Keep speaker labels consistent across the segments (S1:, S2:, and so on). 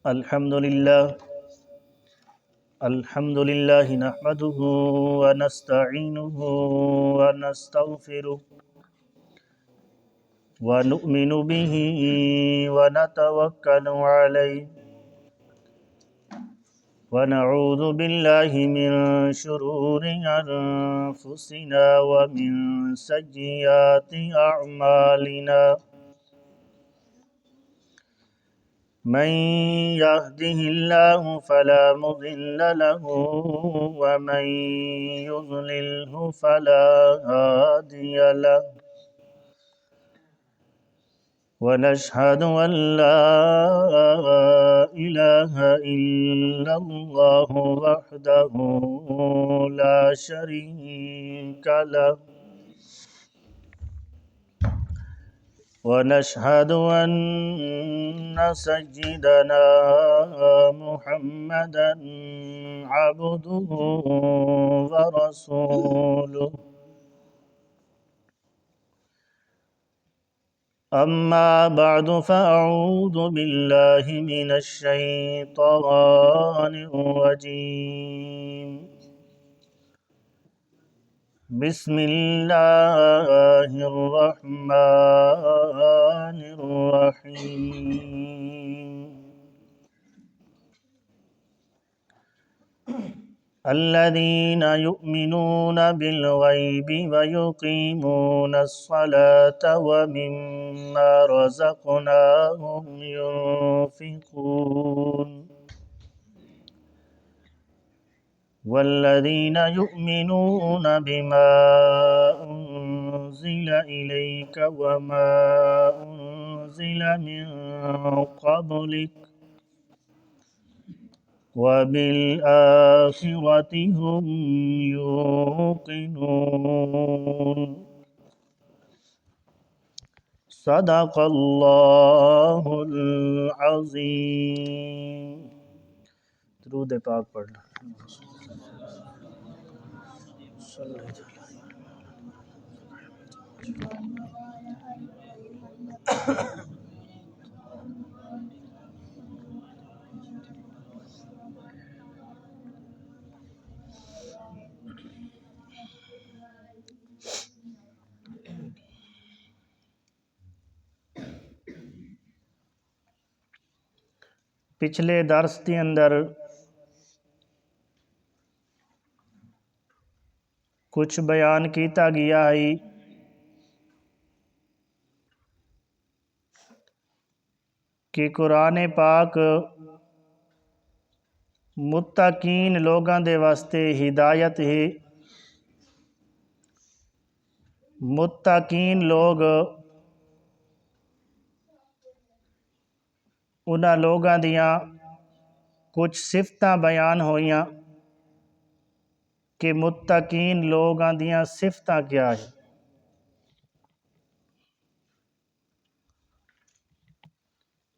S1: الحمد لله نحمده ونستعينه ونستغفره ونؤمن به ونتوكل عليه ونعوذ بالله من شرور أنفسنا ومن سيئات أعمالنا من يهده الله فلا مضل له ومن يضلله فلا هادي له ونشهد أن لا إله إلا الله وحده لا شريك له ونشهد أن سيدنا محمدا عبده ورسوله أما بعد فأعوذ بالله من الشيطان الرجيم بسم الله الرحمن الرحيم الذين يؤمنون بالغيب ويقيمون الصلاة ومما رزقناهم ينفقون والذين يؤمنون بما أنزل إليك وما أنزل من قبلك وبالآخرة هم يوقنون صدق الله العظيم. درود پاک پڑھ لیں. پچھلے درس کے اندر کچھ بیان کیتا گیا ہے کہ قرآن پاک متقین لوگاں دے واسطے ہدایت ہے. متقین لوگ انہاں لوگاں دیاں کچھ صفتاں بیان ہوئیاں کہ متقین لوگاں دیاں صفتاں کیا ہے.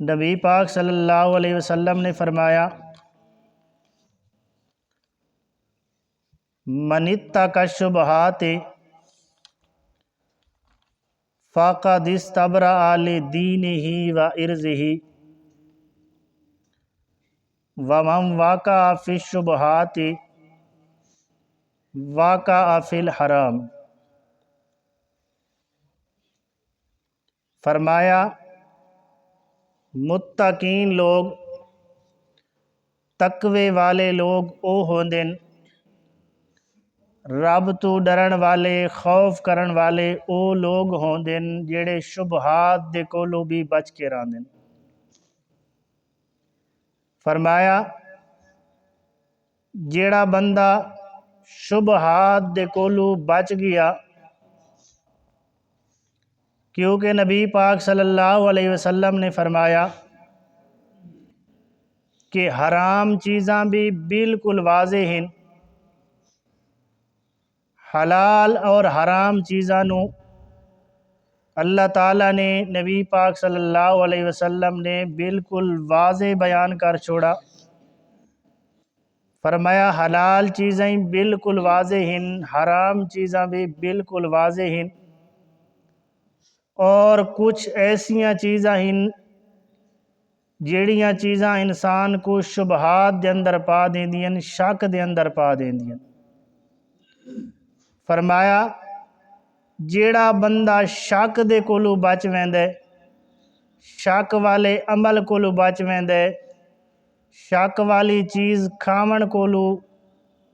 S1: نبی پاک صلی اللہ علیہ وسلم نے فرمایا من اتقى الشبہات فقد استبرأ لدینہ وعرضہ ومن وقع فی الشبہات وقع فی الحرام. فرمایا متقین لوگ تقوی والے لوگ او ہوندے رب تو ڈرن والے خوف کرن والے او لوگ ہوندے جڑے شبہات دے کولوں بھی بچ کے رہندے. فرمایا جیڑا بندہ شبہات دے کولوں بچ گیا، کیونکہ نبی پاک صلی اللہ علیہ وسلم نے فرمایا کہ حرام چیزاں بھی بالکل واضح ہیں. حلال اور حرام چیزاں نو اللہ تعالیٰ نے نبی پاک صلی اللہ علیہ وسلم نے بالکل واضح بیان کر چھوڑا. فرمایا حلال چیزیں بالکل واضح ہیں، حرام چیزاں بھی بالکل واضح ہیں، اور کچھ ایسیاں چیزاں ہیں جیڑیاں چیزاں انسان کو شبہات دے اندر پا دیندیاں، شک دے اندر پا دیندیاں۔ فرمایا جیڑا بندہ شک دے کولو بچ ویندے، شک والے عمل کولو بچ ویندے، شک والی چیز کھاون کولو،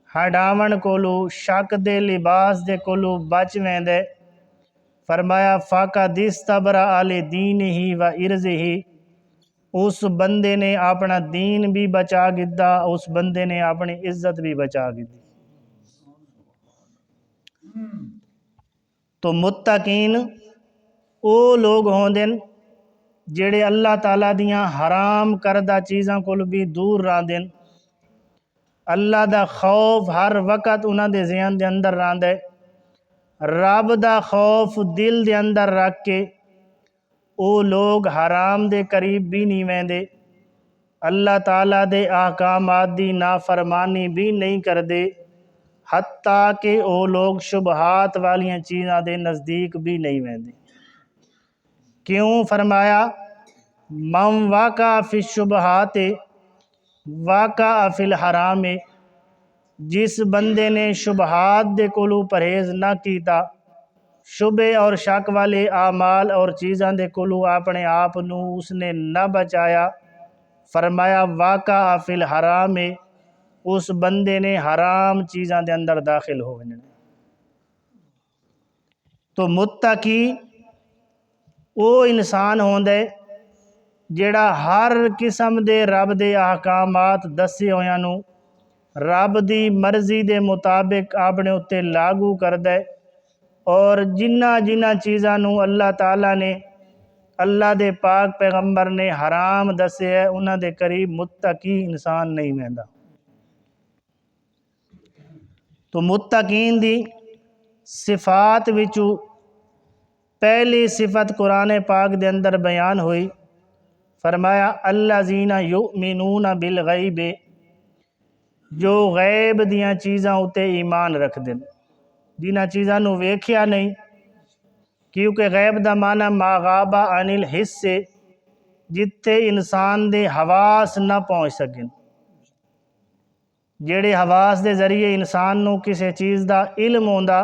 S1: ہڈاون کولو، شک دے لباس دے کولو بچ ویندے، فرمایا فَقَدِ اسْتَبْرَأَ لِدِينِهِ وَعِرْضِهِ، اس بندے نے اپنا دین بھی بچا گدا، اس بندے نے اپنی عزت بھی بچا گدی۔ تو متقین او لوگ ہوندن جڑے اللہ تعالیٰ دیاں حرام کردہ چیزاں کول بھی دور راندن، اللہ دا خوف ہر وقت انہاں دے ذہن دے اندر راندے، رب دا خوف دل دے اندر رکھ کے او لوگ حرام دے قریب بھی نہیں ویندے، اللہ تعالیٰ دے احکامات دی نافرمانی بھی نہیں کردے، حتیٰ کہ او لوگ شبہات والیاں چیزاں دے نزدیک بھی نہیں ویندے۔ کیوں؟ فرمایا من واقع فی الشبہات واقع فی الحرام، جس بندے نے شبہات دے کولو پرہیز نہ کیتا، شبہ اور شک والے اعمال اور چیزاں دے کولو اپنے آپ نو اس نے نہ بچایا، فرمایا واقع فی الحرام، اس بندے نے حرام چیزاں دے اندر داخل ہو جانا۔ تو متقی او انسان ہوندے جیڑا ہر قسم دے رب دے احکامات دسے ہویاں نو رب دی مرضی دے مطابق اپنے اتے لاگو کردے، اور جنہ چیزاں نو اللہ تعالیٰ نے اللہ دے پاک پیغمبر نے حرام دسے ہے انہاں دے قریب متقی انسان نہیں ویندا۔ تو متقین دی صفات وچوں پہلی صفت قرآن پاک دے اندر بیان ہوئی، فرمایا الذین یؤمنون بالغیب، جو غیب دیاں چیزاں اتے ایمان رکھ دن، جنہاں چیزاں نو ویکھیا نہیں، کیونکہ غیب دا معنی ما غاب عن الحس، جتے انسان دے حواس نہ پہنچ سکن، جیڑے حواس دے ذریعے انسان نو کسے چیز دا علم ہوندا،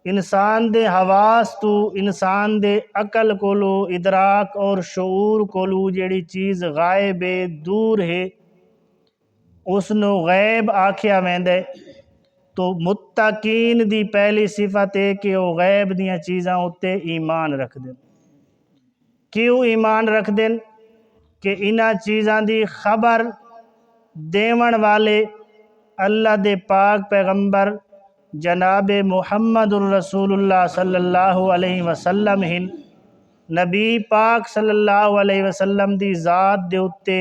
S1: انسان دے حواس تو انسان دے عقل کولو ادراک اور شعور کولو جیڑی چیز غائب ہے دور ہے اس نو غیب آکھیا ویندے۔ تو متقین دی پہلی صفت ہے کہ وہ غیب دیاں چیزاں اتے ایمان رکھ دیں۔ کیوں ایمان رکھ دیں؟ کہ انہاں چیزاں دی خبر دیون والے اللہ دے پاک پیغمبر جناب محمد الرسول اللہ صلی اللہ علیہ وسلم ہن، نبی پاک صلی اللہ علیہ وسلم دی ذات دے اتے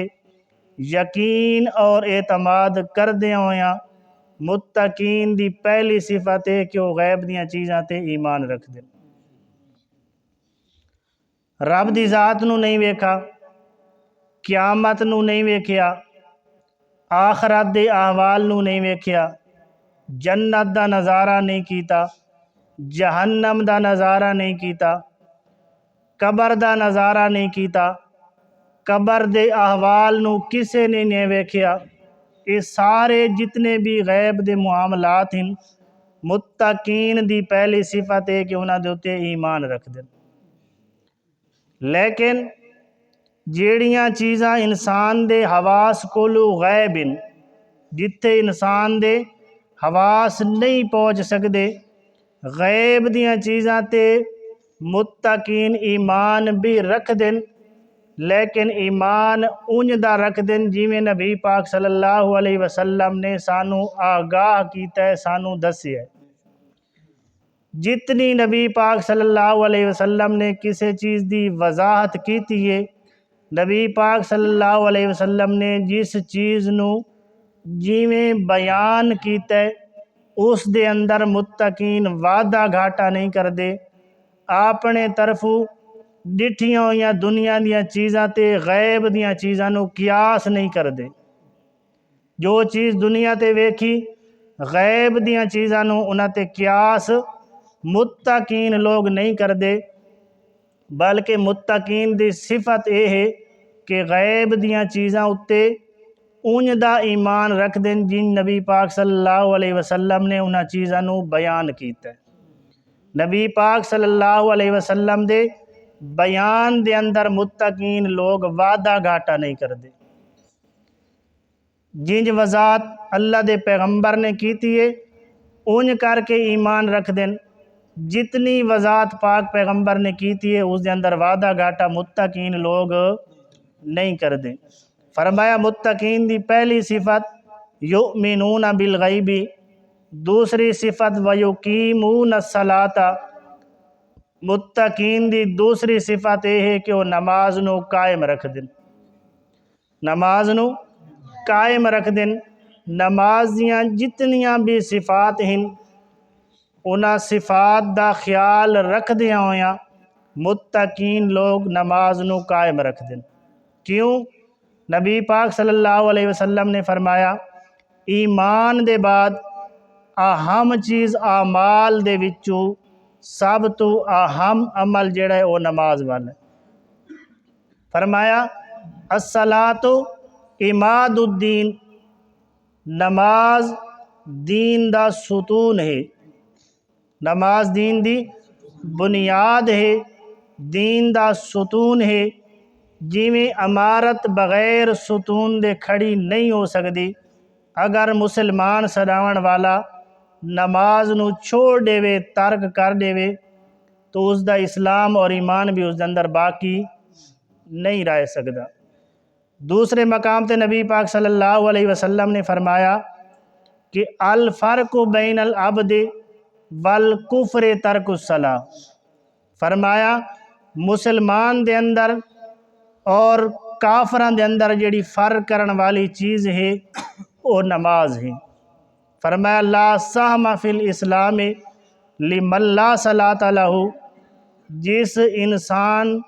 S1: یقین اور اعتماد کردیاں ہویاں متقین دی پہلی صفت ہے کہ وہ غیب دیاں چیزاں تے ایمان رکھ دیں۔ رب دی ذات نو نہیں ویکھا، قیامت نو نہیں ویکھیا، آخرت دے احوال نو نہیں ویکھیا، جنت دا نظارہ نہیں کیتا، جہنم دا نظارہ نہیں کیتا، قبر دا نظارہ نہیں کیتا، قبر دے احوال نو کسے نے نہیں ویکھیا، یہ سارے جتنے بھی غیب دے معاملات ہیں متقین دی پہلی صفت ہے کہ انہاں دے اتے ایمان رکھ دیں۔ لیکن جیڑیاں چیزاں انسان دے حواس کولو غیب ہیں، جتھے انسان دے حواس نہیں پہنچ سکدے، غیب دیاں چیزاں تے متقین ایمان بھی رکھ دیں، لیکن ایمان انج دا رکھ دیں جیویں نبی پاک صلی اللہ علیہ وسلم نے سانو آگاہ کیتا ہے، سانو دسیا ہے۔ جتنی نبی پاک صلی اللہ علیہ وسلم نے کسی چیز دی وضاحت کیتی ہے، نبی پاک صلی اللہ علیہ وسلم نے جس چیز نو جیویں بیان کیتا ہے اس دے اندر متقین وعدہ گھاٹا نہیں کردے، اپنے طرفوں ڈٹھیاں ہویاں دنیا دیاں چیزاں تے غیب دیاں چیزاں نو قیاس نہیں کردے۔ جو چیز دنیا تے ویکھی غیب دیاں چیزاں نو انہاں تے قیاس متقین لوگ نہیں کردے، بلکہ متقین دی صفت یہ ہے کہ غیب دیاں چیزاں اتے اونج دا ایمان رکھ دین جن نبی پاک صلی اللہ علیہ وسلم نے انہاں چیزاں نو بیان کیتا ہے۔ نبی پاک صلی اللہ علیہ وسلم دے بیان دے اندر متقین لوگ وعدہ گھاٹا نہیں کردے، جنج وضاحت اللہ دے پیغمبر نے کیتی ہے اونج کر کے ایمان رکھ دین، جتنی وضاحت پاک پیغمبر نے کیتی ہے اس دے اندر وعدہ گھاٹا متقین لوگ نہیں کردے۔ فرمایا متقین دی پہلی صفت یؤمنون بالغیب، دوسری صفت ویقیمون الصلاۃ، متقین دی دوسری صفت یہ ہے کہ وہ نماز نو قائم رکھ دین، نماز نو قائم رکھ دین۔ نماز دیاں جتنیاں بھی صفات ہیں انہاں صفات دا خیال رکھ دیاں ہویاں متقین لوگ نماز نو قائم رکھ دین۔ کیوں؟ نبی پاک صلی اللہ علیہ وسلم نے فرمایا ایمان دے بعد اہم چیز اعمال دے وچوں سب تو اہم عمل جڑا ہے وہ نماز والا ہے۔ فرمایا الصلاۃ عماد الدین، نماز دین دا ستون ہے، نماز دین دی بنیاد ہے، دین دا ستون ہے۔ جویں عمارت بغیر ستون دے کھڑی نہیں ہو سکتی، اگر مسلمان سڑاون والا نماز نو چھوڑ دے وے، ترک کر دے وے، تو اس دا اسلام اور ایمان بھی اس دے اندر باقی نہیں رہ سکتا۔ دوسرے مقام تے نبی پاک صلی اللہ علیہ وسلم نے فرمایا کہ الفرق بین العبد والکفر ترک الصلاۃ، فرمایا مسلمان دے اندر اور کافران دے اندر جڑی فرق کرن والی چیز ہے وہ نماز ہے۔ فرمایا لا سہم فی الاسلام لمن لا صلاۃ لہ، جس انسان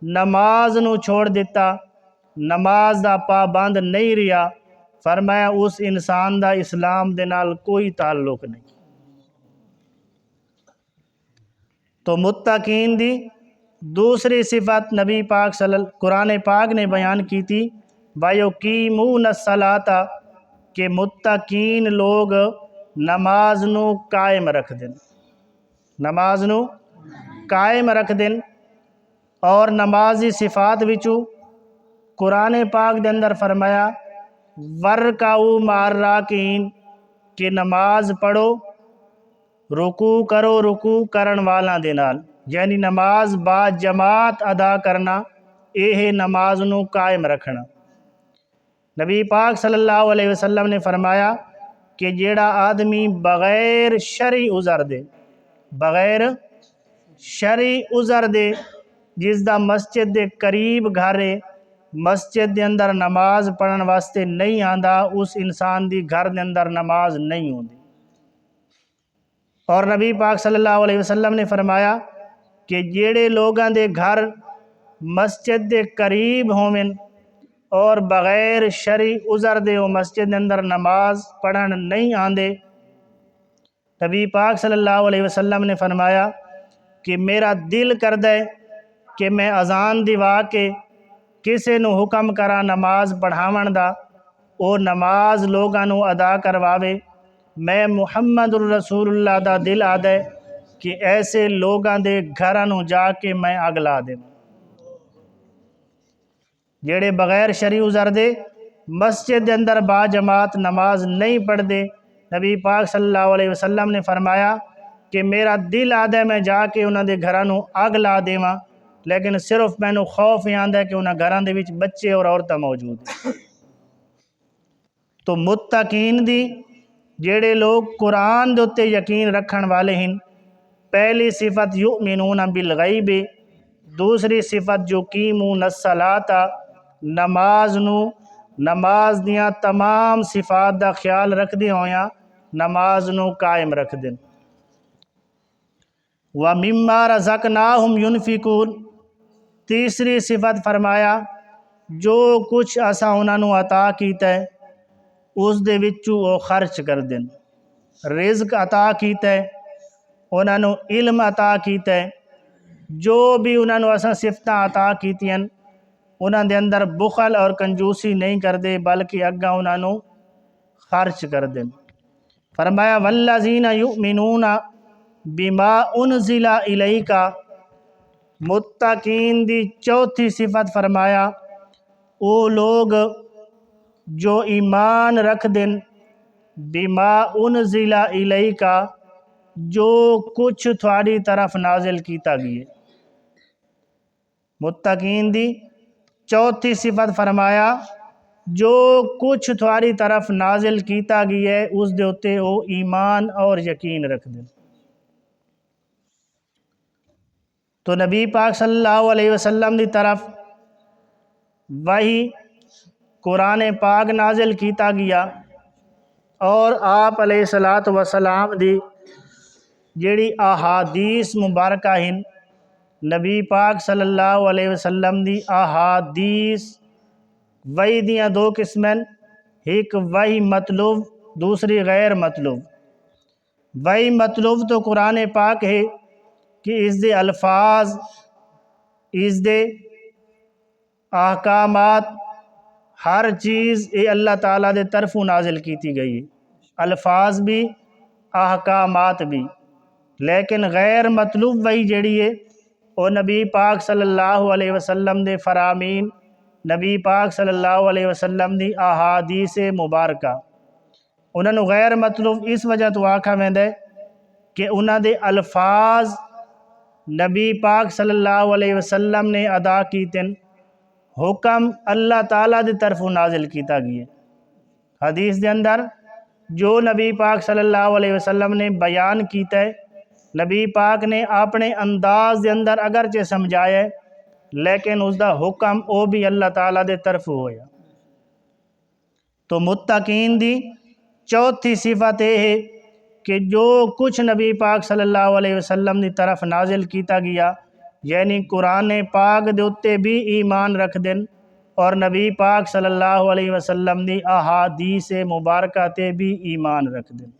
S1: نماز نو چھوڑ دیتا، نماز دا پابند نہیں رہا، فرمایا اس انسان دا اسلام دے نال کوئی تعلق نہیں۔ تو متقین دی دوسری صفت نبی پاک قرآن پاک نے بیان کی تھی وَيُقِيمُونَ الصَّلَاةَ، کہ متقین لوگ نماز نو قائم رکھ دیں، نماز نو قائم رکھ دیں۔ اور نمازی صفات وچوں قرآن پاک دے اندر فرمایا وَارْكَعُوا مَعَ الرَّاكِعِينَ، کہ نماز پڑھو رکوع کرو رکوع کرن والاں دے نال، یعنی نماز با جماعت ادا کرنا، یہ نماز نو قائم رکھنا۔ نبی پاک صلی اللہ علیہ وسلم نے فرمایا کہ جیڑا آدمی بغیر شرعی عذر دے، بغیر شرعی عذر دے، جس دا مسجد دے قریب گھر ہے، مسجد دے اندر نماز پڑھن واسطے نہیں آندا، اس انسان دی گھر دے اندر نماز نہیں ہوندی۔ اور نبی پاک صلی اللہ علیہ وسلم نے فرمایا کہ جیڑے لوگاں دے گھر مسجد دے قریب ہومن اور بغیر شرعی عذر دے وہ مسجد دے اندر نماز پڑھن نہیں آندے، نبی پاک صلی اللہ علیہ وسلم نے فرمایا کہ میرا دل کردہ ہے کہ میں اذان دیوا کے کسے نو حکم کرا نماز پڑھاون دا، او نماز لوگاں نو ادا کرواوے، میں محمد الرسول اللہ دا دل آدھے کہ ایسے لوگاں دے گھراں نو جا کے میں اگ لا دے، جیڑے بغیر شرعی عذر دے مسجد دے اندر با جماعت نماز نہیں پڑھ دے، نبی پاک صلی اللہ علیہ وسلم نے فرمایا کہ میرا دل آدھے میں جا کے انہاں دے گھراں نو اگ لا دیواں، لیکن صرف مینوں خوف آندا ہے کہ انہاں گھراں دے وچ بچے اور عورتاں موجود ہیں۔ تو متقین دی جیڑے لوگ قرآن دے اتے یقین رکھن والے ہیں، پہلی صفت یؤمنون بالغیب، دوسری صفت یقیمون الصلاۃ، نماز نو نماز دیاں تمام صفات دا خیال رکھ دے ہویاں نماز نو قائم رکھ دیں۔ وَمِمَّا رَزَقْنَاهُمْ يُنْفِقُونَ، تیسری صفت فرمایا جو کچھ اساں انہاں نو عطا کیتا ہے اس دے وچوں وہ خرچ کر دیں، رزق عطا کیتا ہے، انہاں نو علم عطا کیتا ہے، جو بھی انہاں نو اساں صفتاں عطا کیتیاں انہاں دے اندر بخل اور کنجوسی نہیں کردے بلکہ اگاں انہاں نو خرچ کردے۔ فرمایا والذین یؤمنون بما انزل الیک، متقین دی چوتھی صفت فرمایا او لوگ جو ایمان رکھ دن بما انزل الیک، جو کچھ تھوڑی طرف نازل کیتا گئے۔ متقین دی چوتھی صفت فرمایا جو کچھ تھوڑی طرف نازل کیتا گیا ہے اس دے اتے او ایمان اور یقین رکھ دیں۔ تو نبی پاک صلی اللہ علیہ وسلم دی طرف وہی قرآن پاک نازل کیتا گیا اور آپ علیہ السلام دی جیڑی احادیث مبارکہ ہیں، نبی پاک صلی اللہ علیہ وسلم دی احادیث وحی دیاں دو قسمیں، ایک وحی مطلوب دوسری غیر مطلوب۔ وحی مطلوب تو قرآن پاک ہے کہ اس دے الفاظ، اس دے احکامات، ہر چیز اے اللہ تعالیٰ دے طرفوں نازل کیتی گئی ہے، الفاظ بھی احکامات بھی۔ لیکن غیر مطلوب وحی جیڑی ہے وہ نبی پاک صلی اللہ علیہ وسلم دے فرامین، نبی پاک صلی اللہ علیہ وسلم دی احادیث مبارکہ، انہاں نو غیر مطلوب اس وجہ تو آکھا ویندے کہ انہاں دے الفاظ نبی پاک صلی اللہ علیہ وسلم نے ادا کیتن، حکم اللہ تعالیٰ دے طرفوں نازل کیتا گیا۔ حدیث دے اندر جو نبی پاک صلی اللہ علیہ وسلم نے بیان کیتا ہے، نبی پاک نے اپنے انداز دے اندر اگرچہ سمجھایا ہے لیکن اس دا حکم او بھی اللہ تعالیٰ دے طرف ہویا۔ تو متقین دی چوتھی صفت یہ ہے کہ جو کچھ نبی پاک صلی اللہ علیہ وسلم دی طرف نازل کیتا گیا یعنی قرآن پاک دے اتے بھی ایمان رکھ دن اور نبی پاک صلی اللہ علیہ وسلم دی احادیث مبارکہ تے بھی ایمان رکھ دن۔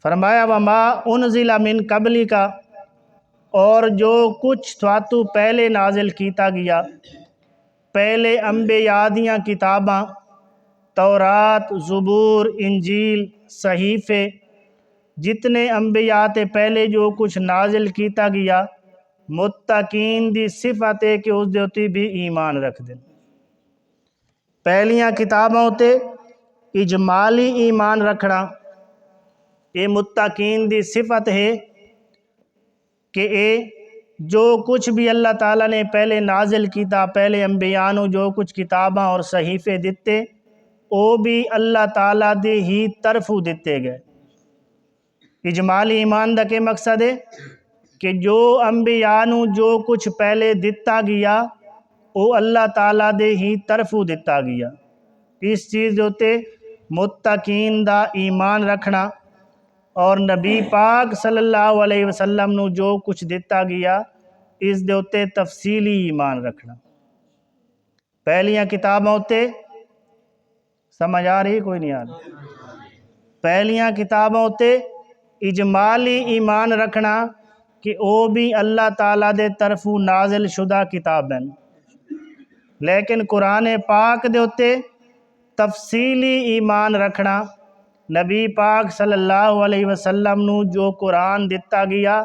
S1: فرمایا وما انزل من قبلی کا، اور جو کچھ تھواتو پہلے نازل کیتا گیا، پہلے انبیاء دیاں کتاباں تورات، زبور، انجیل، صحیفے، جتنے انبیاء تے پہلے جو کچھ نازل کیتا گیا، متقین دی صفت ہے کہ اس دے اتے بھی ایمان رکھ دیں۔ پہلیاں کتابوں تے اجمالی ایمان رکھنا یہ متقین دی صفت ہے کہ اے جو کچھ بھی اللہ تعالیٰ نے پہلے نازل کیتا، پہلے انبیاء نو جو کچھ کتاباں اور صحیفے دیتے وہ بھی اللہ تعالیٰ دے ہی طرفوں دیتے گئے۔ اجمالی ایمان دا کے مقصد ہے کہ جو انبیاء نو جو کچھ پہلے دیتا گیا وہ اللہ تعالیٰ دے ہی طرفوں دیتا گیا۔ اس چیز ہوتے متقین دا ایمان رکھنا اور نبی پاک صلی اللہ علیہ وسلم نو جو کچھ دیتا گیا اس دے اتے تفصیلی ایمان رکھنا۔ پہلیاں کتابوں تے سمجھ آ رہی کوئی نہیں آ رہی؟ پہلیاں کتابوں تے اجمالی ایمان رکھنا کہ او بھی اللہ تعالیٰ دے طرفوں نازل شدہ کتاب ہیں، لیکن قرآن پاک دے اتے تفصیلی ایمان رکھنا، نبی پاک صلی اللہ علیہ وسلم نو جو قرآن دیتا گیا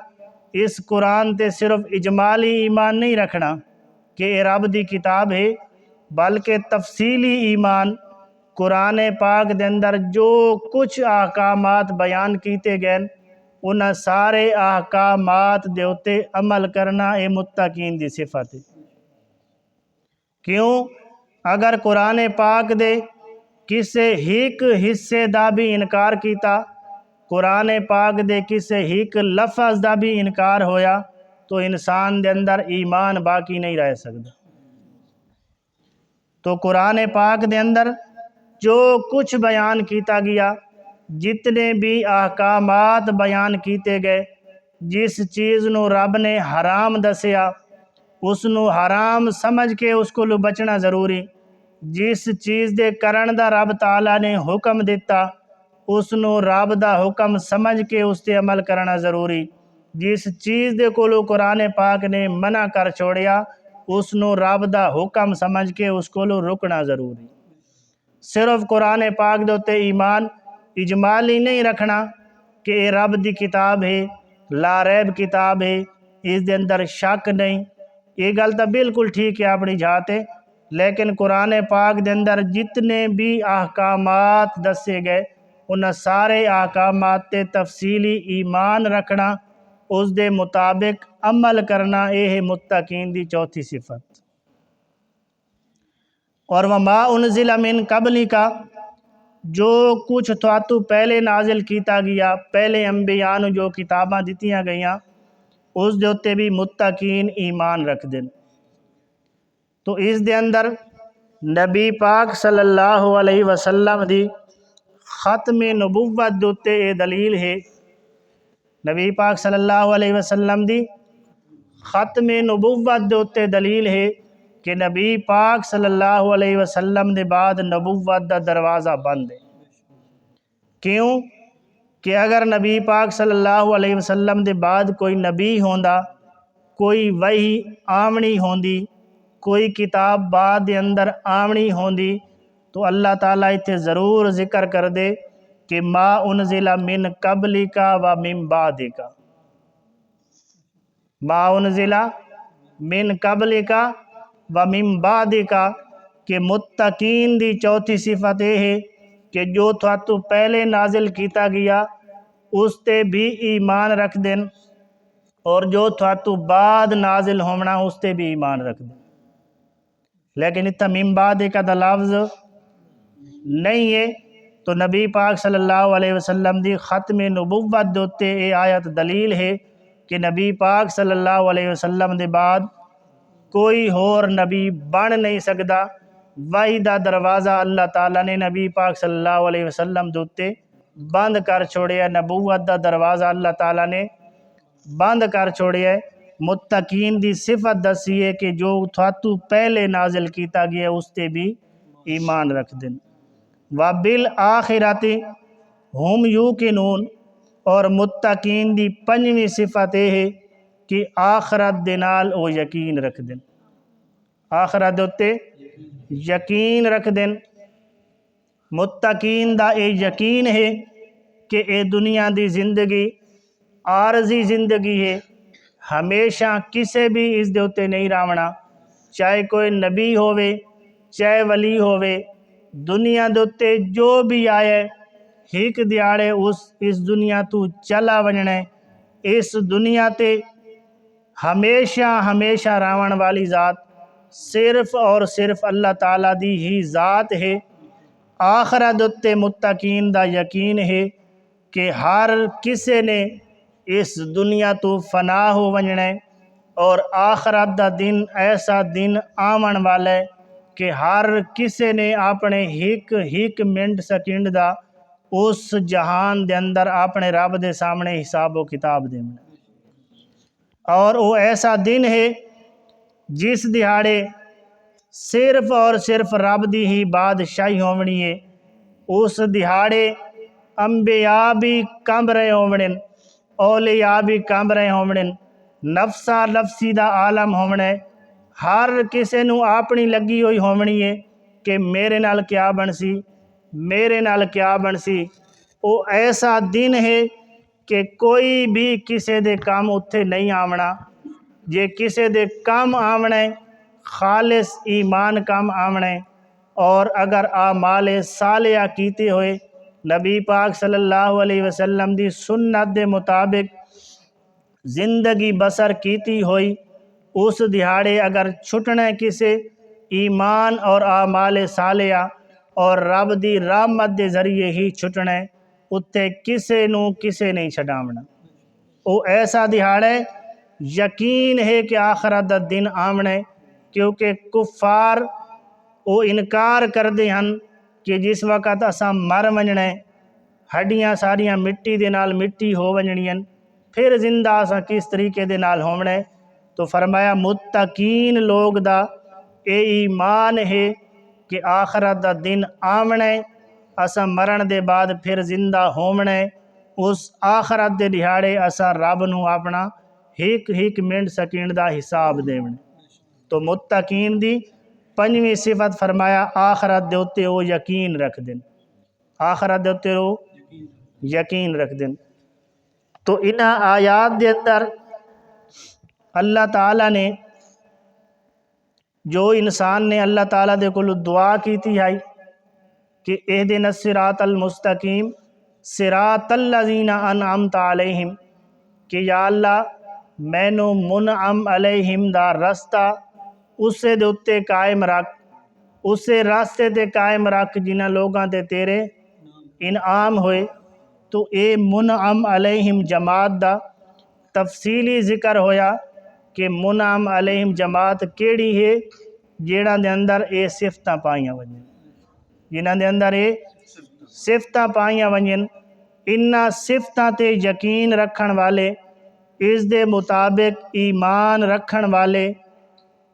S1: اس قرآن تے صرف اجمالی ایمان نہیں رکھنا کہ اے رب دی کتاب ہے، بلکہ تفصیلی ایمان قرآن پاک دے اندر جو کچھ احکامات بیان کیتے گئے انہاں سارے احکامات دے اتے عمل کرنا اے متقین دی صفت ہے۔ کیوں؟ اگر قرآن پاک دے کسے ایک حصے دا بھی انکار کیتا، قرآن پاک دے کسے ایک لفظ دا بھی انکار ہویا تو انسان دے اندر ایمان باقی نہیں رہ سکتا۔ تو قرآن پاک دے اندر جو کچھ بیان کیتا گیا، جتنے بھی احکامات بیان کیتے گئے، جس چیز نو رب نے حرام دسیا اس نو حرام سمجھ کے اس کو لو بچنا ضروری، جس چیز دے کرن دا رب تعالیٰ نے حکم دیتا اس نو رب دا حکم سمجھ کے اس تے عمل کرنا ضروری، جس چیز دے کولو قرآن پاک نے منع کر چھوڑیا اس نو رب دا حکم سمجھ کے اس کولو رکنا ضروری۔ صرف قرآن پاک دے تے ایمان اجمالی نہیں رکھنا کہ اے رب دی کتاب ہے، لا ریب کتاب ہے، اس دے اندر شک نہیں، یہ گل تو بالکل ٹھیک ہے اپنی جاتے، لیکن قرآن پاک دے اندر جتنے بھی احکامات دسے گئے ان سارے احکامات تے تفصیلی ایمان رکھنا، اس دے مطابق عمل کرنا، یہ ہے متقین دی چوتھی صفت۔ اور وما انزل من قبلی کا، جو کچھ تو پہلے نازل کیتا گیا، پہلے انبیاء نو جو کتاباں دتیاں گئیاں اس دے اتے بھی متقین ایمان رکھ دیں۔ تو اس دے اندر نبی پاک صلی اللہ علیہ وسلم دی ختم نبوت دے اتے یہ دلیل ہے، نبی پاک صلی اللہ علیہ وسلم دی ختم نبوت دے اتے دلیل ہے کہ نبی پاک صلی اللہ علیہ وسلم دے بعد نبوت دا دروازہ بند ہے۔ کیوں کہ اگر نبی پاک صلی اللہ علیہ وسلم دے بعد کوئی نبی ہوندا، کوئی وحی آمنی ہوندی، کوئی کتاب بعد دے اندر آمنی ہوندی تو اللہ تعالیٰ اتھے ضرور ذکر کر دے کہ ما انزل من قبلک و من بعدک، ما انزل من قبلک و من بعدک، کہ متقین دی چوتھی صفت یہ ہے کہ جو تو پہلے نازل کیتا گیا اس تے بھی ایمان رکھ دیں، اور جو تو بعد نازل ہونا اس تے بھی ایمان رکھ دیں۔ لیکن اتنا من بعدک دا لفظ نہیں ہے، تو نبی پاک صلی اللہ علیہ وسلم دی ختم نبوت دوتے اے آیت دلیل ہے کہ نبی پاک صلی اللہ علیہ وسلم دے بعد کوئی اور نبی بن نہیں سکدا۔ وحی دا دروازہ اللہ تعالیٰ نے نبی پاک صلی اللہ علیہ وسلم دوتے بند کر چھوڑیا، نبوت دا دروازہ اللہ تعالیٰ نے بند کر چھوڑیا ہے۔ متقین دی صفت دسی ہے کہ جو تو پہلے نازل کیتا گیا اس تے بھی ایمان رکھ دیں۔ وَبِالْآخِرَةِ ہُمْ یوقنون، اور متقین دی پنجویں صفت یہ ہے کہ آخرت دے نال او یقین رکھ دیں، آخرت دوتے یقین رکھ دیں۔ متقین دا اے یقین ہے کہ اے دنیا دی زندگی عارضی زندگی ہے، ہمیشہ کسے بھی اس دے اتے نہیں راونا، چاہے کوئی نبی ہووے چاہے ولی ہووے، دنیا دے اتے جو بھی آئے ہیک دیاڑے اس دنیا تو چلا ونجنے، اس دنیا تے ہمیشہ راون والی ذات صرف اور صرف اللہ تعالیٰ دی ہی ذات ہے۔ آخرت اتے متقین دا یقین ہے کہ ہر کسے نے اس دنیا تو فنا ہو ونجنے، اور آخرت دا دن ایسا دن آمن والا ہے کہ ہر کسے نے اپنے ہیک منٹ سیکنڈ دا اس جہان دے اندر اپنے رب دے سامنے حساب و کتاب دینا، اور وہ ایسا دن ہے جس دیہاڑے صرف اور صرف رب دی ہی بادشاہی ہونی ہے۔ اس دیہاڑے انبیاء بھی کم رہے ہونے، اولیاء بھی کم رہے ہونے، نفسا نفسی دا عالم ہونے، ہر کسے نو اپنی لگی ہوئی ہونی ہے کہ میرے نال کیا بنسی، میرے نال کیا بنسی۔ وہ ایسا دن ہے کہ کوئی بھی کسے دے کام اتھے نہیں آمنا، جے کسے دے کام آمنے خالص ایمان کام آمنے، اور اگر اعمال صالحہ کیتے ہوئے نبی پاک صلی اللہ علیہ وسلم دی سنت دے مطابق زندگی بسر کیتی ہوئی، اس دیہاڑے اگر چھٹنے کسے ایمان اور اعمال صالحہ اور رب دی رحمت دے ذریعے ہی چھٹنے، اتھے کسے نہیں چھڈاونا۔ وہ ایسا دیہاڑے یقین ہے کہ آخرت دا دن آمنے، کیونکہ کفار وہ انکار کر دے ہن کہ جس وقت اساں مر ونجنے، ہڈیاں ساریاں مٹی دے نال مٹی ہو ونجنیاں، پھر زندہ اساں کس طریقے دے نال ہونے۔ تو فرمایا متقین لوگ دا اے ایمان ہے کہ آخرت دا دن آمنے، اساں مرن دے بعد پھر زندہ ہونے، اس آخرت دے دہاڑے اسا رب نو اپنا ایک منٹ سیکنڈ دا حساب دیونے۔ تو متقین دی پنجویں صفت فرمایا آخرت دے اتے وہ یقین رکھ دن، آخرت دے اتے وہ یقین رکھ دن۔ تو انہاں آیات دے اندر اللہ تعالیٰ نے جو انسان نے اللہ تعالیٰ دے کول دعا کیتی ہے کہ اہدنا الصراط المستقیم صراط الذین انعمت علیہم، کہ یا اللہ مینوں منعم علیہم دا رستہ اسے دے اتے قائم رکھ، اسے راستے تے قائم رکھ جنہاں لوگاں تے تیرے انعام ہوئے۔ تو اے منعم علیہم جماعت دا تفصیلی ذکر ہویا کہ منعم علیہم جماعت کیڑی ہے، جیڑاں دے اندر اے صفتاں پائیاں ونجن، جنہاں دے اندر اے صفتاں پائیاں ونجن۔ انہاں صفتاں تے یقین رکھن والے، اس دے مطابق ایمان رکھن والے،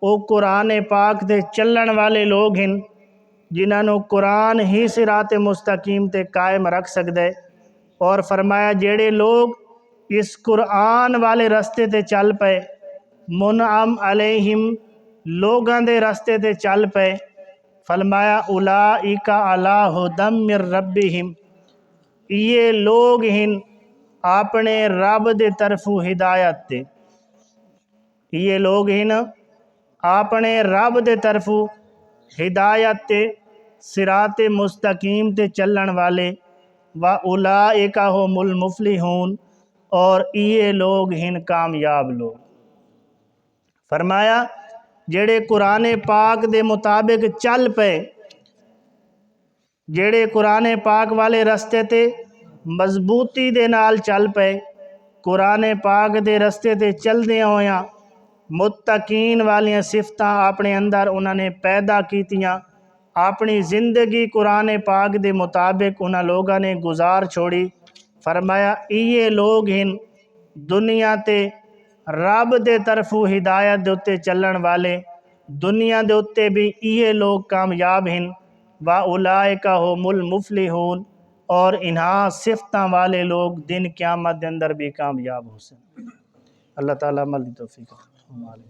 S1: او قرآن پاک دے چلن والے لوگ ہیں جنہاں نو قرآن ہی صراط مستقیم تے قائم رکھ سکدے۔ اور فرمایا جیڑے لوگ اس قرآن والے رستے تے چل پے، منعم علیہم لوگاں دے رستے تے چل پے، فرمایا اولئک علی ھدی من ربہم، یہ لوگ ہیں اپنے رب دے طرفوں ہدایت تے، یہ لوگ ہیں اپنے رب دے طرفوں ہدایت تے صراط مستقیم تے چلن والے، وَأُولَئِكَ هُمُ الْمُفْلِحُونَ، اور یہ لوگ ہیں کامیاب لوگ۔ فرمایا جڑے قرآن پاک دے مطابق چل پے، جڑے قرآن پاک والے رستے تے مضبوطی دے نال چل پے، قرآن پاک دے رستے تے چل دے ہویاں متقین والیاں صفتاں اپنے اندر انہاں نے پیدا کیتیاں، اپنی زندگی قرآن پاک دے مطابق انہاں لوگاں نے گزار چھوڑی۔ فرمایا یہ لوگ ہیں دنیا تے رب دے طرفوں ہدایت دے اتے چلن والے، دنیا دے اتے بھی یہ لوگ کامیاب ہیں، وَأُولَئِكَ هُمُ الْمُفْلِحُونَ، اور انہاں صفتاں والے لوگ دن قیامت دے اندر بھی کامیاب ہو سن۔ اللہ تعالیٰ عمل دی توفیق عطا فرمائے۔